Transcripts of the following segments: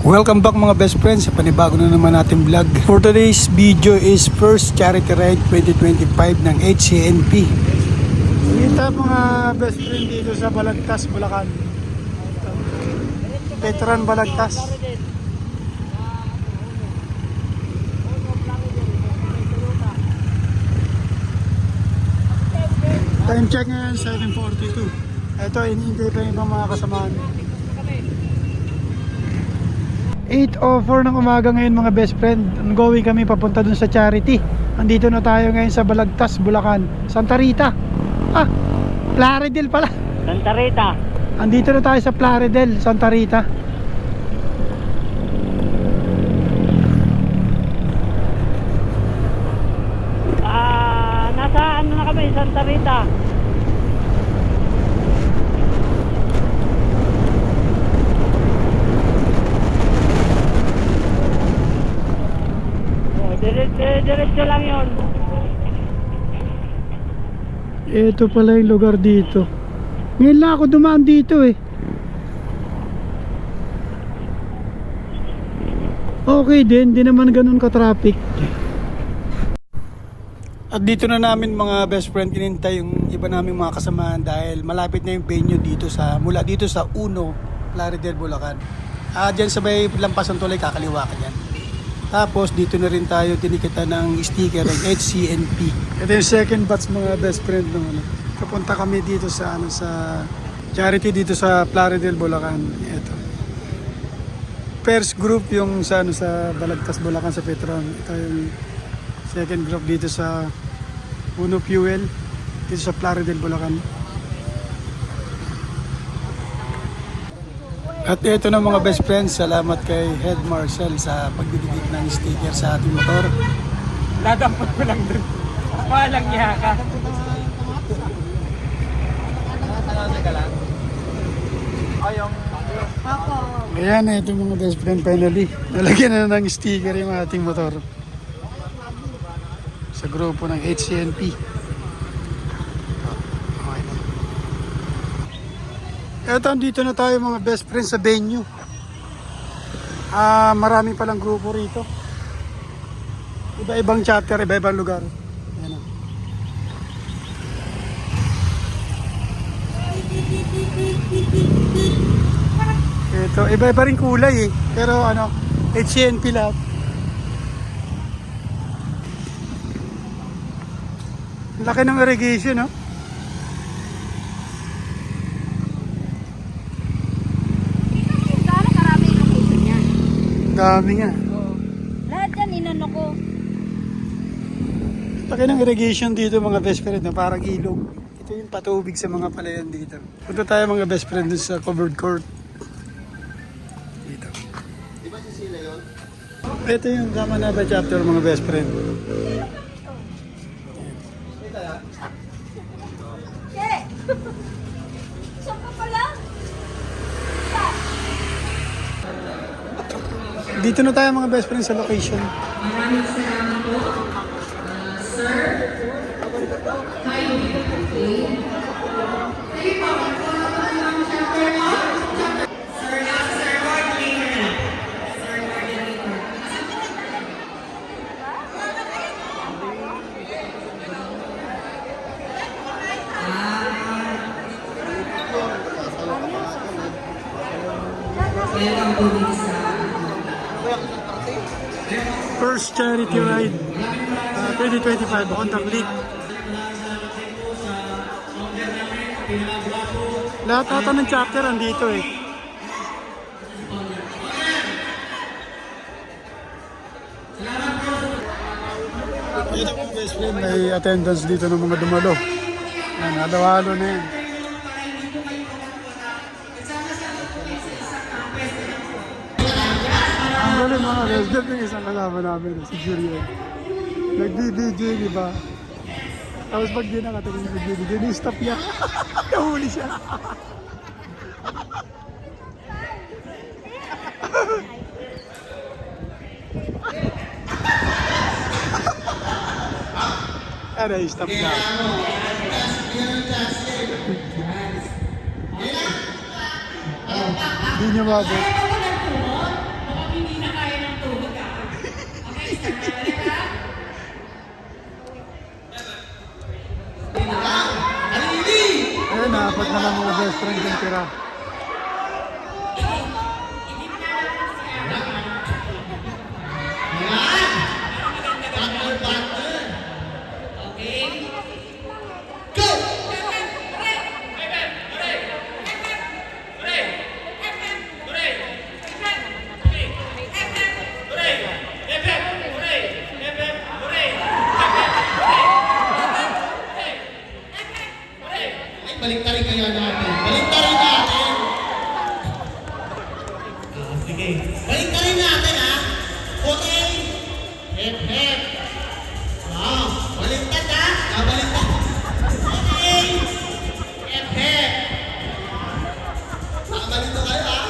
Welcome back mga best friends sa panibago na naman natin vlog. For today's video is first charity ride 2025 ng HCNP. Kita mga best friend dito sa Balagtas, Bulacan. Veteran Balagtas. Time check ngayon 7:42. Ito, hinihintay pa yung ibang mga kasamahan. 8:04 ng umaga ngayon mga best friend. Ongoing kami papunta dun sa charity. Andito na tayo ngayon sa Balagtas, Bulacan. Santa Rita. Plaridel pala. Santa Rita. Andito na tayo sa Plaridel, Santa Rita. Nasa ano na kami, Santa Rita. Diretso lang yun. Ito pala yung lugar dito. Ngayon lang ako dumaan dito eh. Okay din, di naman ganun ka-traffic. At dito na namin mga best friend inintay yung iba naming mga kasamahan dahil malapit na yung venue dito mula dito sa Uno, Plaridel, Bulacan. Diyan sa may Lampasan Tulay, kakaliwa ka dyan. Tapos dito na rin tayo tinikitan ng sticker ng HCNP. Ito yung second batch mga best friend ng Kapunta kami dito sa sa charity dito sa Plaridel, Bulacan. Ito. First group yung sa Balagtas, Bulacan sa Petron. Ito yung second group dito sa Uno Fuel dito sa Plaridel, Bulacan. At ito na mga best friends, salamat kay Head Marshal sa pagdidikit ng sticker sa ating motor. Ladampot ko lang dun. Walang niya ka. Ayan, ito mga best friend, finally. Nalagyan na ng sticker yung ating motor. Sa grupo ng HCNP. Eto, dito na tayo mga best friends sa venue. Marami palang grupo rito. Iba-ibang chapter, iba-ibang lugar. Ayan o. Ito, iba-iba rin kulay eh. Pero HCNP lahat. Laki ng irrigation, no? Dami nga. Oo. Lahat yan inano ko. Laki ng irrigation dito mga best friend na parang ilog. Ito yung patubig sa mga palayan dito. Punta tayo mga best friend dun sa covered court. Dito. Di ba si Sila yun? Ito yung Kamanaba chapter mga best friend. Saan ka pala? Dito na tayo mga best friend sa location. Maraming salamat po. Sir, kayo po, ang chapter mo? Sir, Sir Coordinator. Sir Coordinator. Welcome to Lisa. First charity ride 2025 Honda Click. Lahat ata ng chapter andito eh. Ito mga best friend, may attendance dito ng mga dumalo. Yan, halo-halo na yan. Ang galing mga resident yung isang kasama namin, si Julian. Nag-BBJ, di ba? Tapos pag di nakatingin sa BBJ, ni-stop niya. Nahuli siya. I-stop niya. Hindi niya mabot. friend yung tira. Yan! Partner. Okay? Go! Ay, baliktarin kaya natin. Baliktarin natin. Sige. Baliktarin natin, ha? Okay. Hep, hep. Baliktad, ha? Baliktad. Okay. Hep, hep. Nakabalito kayo, ha?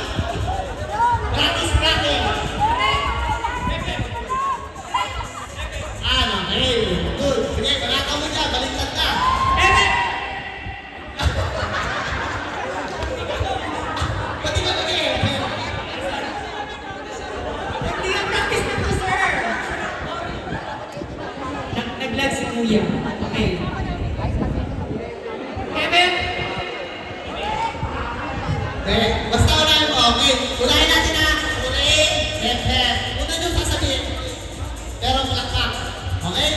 Practice, practice. Okay. Good. Sige, balata mo dyan. Baliktad ka. Hep, hep. Pati ba hep, hep? Hindi yung practice na to, sir. Nag-lag si Kuya. Okay. Kevin? Okay. Basta unahin mo. Okay. Unahin natin, ha? Unahin. Hep, hep. Una nyo sasabihin. Pero malakpak. Okay?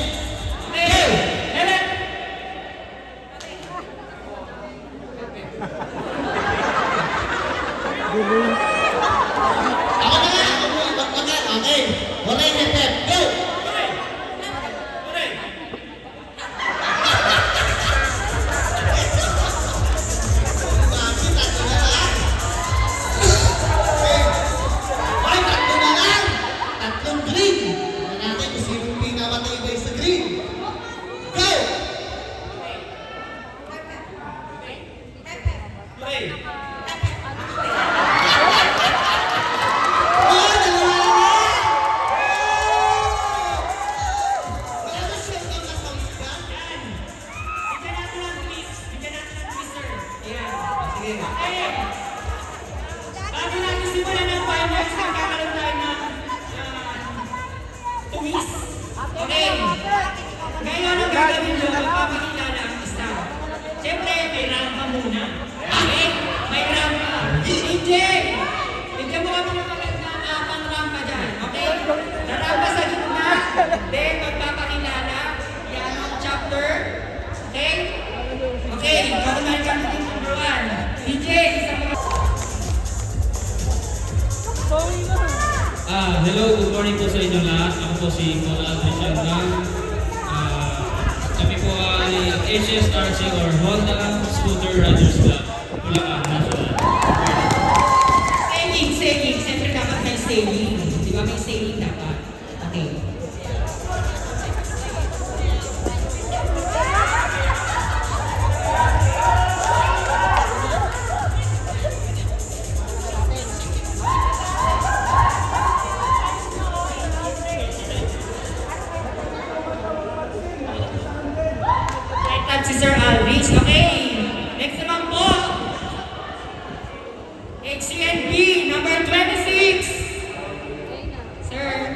Okay. Kevin? Ako na nga. Ako mo ibagbagan. Okay. Unahin, hep, hep. Go! Bakit? Tatlo na lang. Okay. Ay, tatlo na lang. Tatlong green. Tignan natin kung sinong pinakamatibay sa green. Go! Oh, dalawa na lang. Wala ba siya ang nakawit ka? Bigyan natin ng twist. Bigyan natin ng twist, sir. Ayan. Sige. Okay. Bago natin simulan ng finals, magkakaroon tayo ng twist. Okay. Ngayon ang gagawin nyo, magpapakilala ang isa. Siyempre, may rampa muna. Okay? May rampa. DJ! Bigyan mo kami ng magandang pang-rampa dyan. Okay? Rampa sa gitna. Then, magpapakilala. Yan ang chapter. Okay? Okay, gagawin kami ng number 1. DJ, isa mo. Hello, good morning po sa inyo lahat. Ako po si Conrad Richardang. Kami po ay HSRC or Honda Scooter Riders Club, Bulacan National. Sailing, sailing. Siyempre dapat may sailing. Di ba may sailing dapat? Okay. At si Sir Alvis. Okay. Next naman po. HCNB number 26. Sir.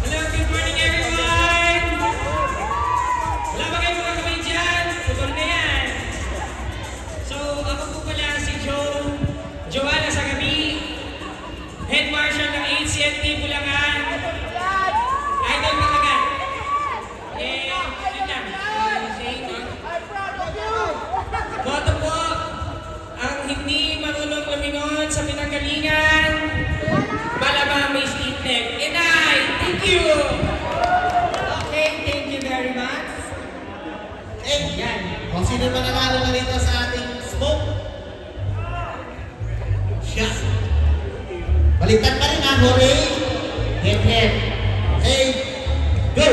Hello, good morning everyone! Wala ba kayo mga kamay dyan? Putol na yan. So, ako po pala si Joanna Sagabi, Head Marshal ng HCNT Bulacan. Idol ka agad. Yun lang. Boto po ang hindi marunong lumingon sa pinanggalingan. Malabang may stick-neck. Inay, thank you! Okay, thank you very much. Yan. Kung sino ba nanalo na rito sa ating smoke? Siya. Baliktad pa rin, ha? Hooray! Hep, hep. Okay, go!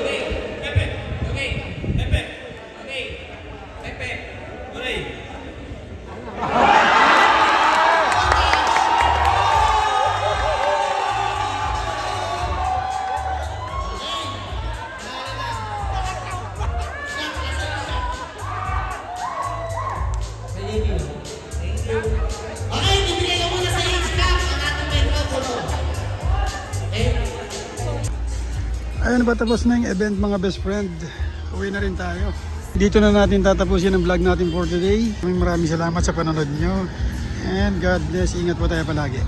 Okay, Pepe. Okay, Pepe. Okay, Pepe. Hooray. Okay, bibigyan Ayun ba, tapos na yung event mga best friend. Uwi na rin tayo. Dito na natin tatapusin ang vlog natin for today. Maraming salamat sa panonood nyo. And God bless. Ingat po tayo palagi.